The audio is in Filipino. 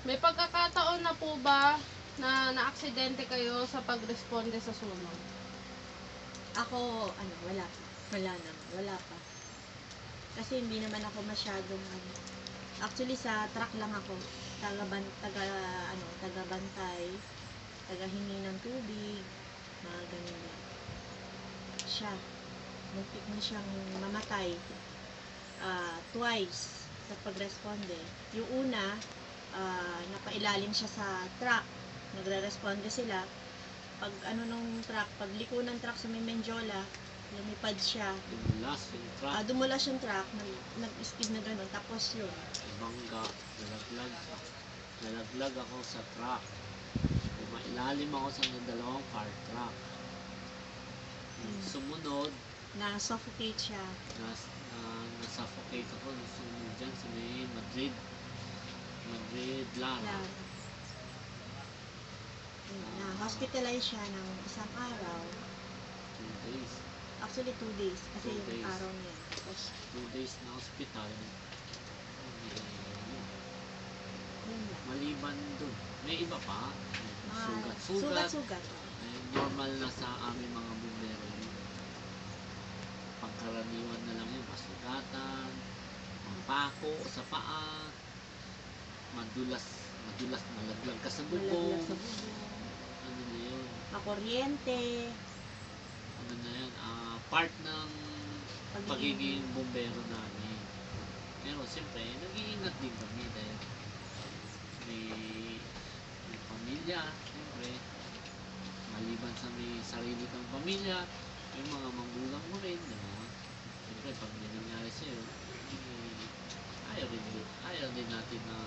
May pagkakataon na po ba na naaksidente kayo sa pagresponde sa sunog? Ako, wala pa. Wala pa. Kasi hindi naman ako masyadong, actually sa truck lang ako. Taga-bantay, taga-hingi ng tubig, mga ganun lang. Siya, muntik na siyang mamatay twice sa pagresponde. Yung una, napailalim siya sa truck. Nagre-responde sila. Pag nung truck, pag liko ng truck sa may Menjola, lumipad siya. Dumulas yung truck, nag-skid na gano'n. Tapos yun. Bangga, nalaglag ako sa truck. Mailalim ako sa dalawang car truck. Sumunod, Na-suffocate siya. na-suffocate ako. Sumunod dyan sa may Madrid, Lara. Na-hospitalize siya ng isang araw. 2 days. Actually, 2 days. Kasi 2 yung days. araw niya. Tapos, 2 days na hospital. yun lang. Maliban dun, may iba pa. Sugat-sugat. Normal na sa aming mga bumbero yun. Pangkaraniwan na lang yun, masugatan, pako sa paa, madulas malaglag ka sa bubong. Malaglag sa bubong. Ano na yun? Makuryente. Ano na yun? Part ng pagiging bumbero namin. Pero siyempre, nag-iingat din kami dahil may pamilya, siyempre. Maliban sa may sarili kang pamilya, yung mga magulang mo rin, diba? Siyempre, pag may nangyari sa'yo, ayaw din natin na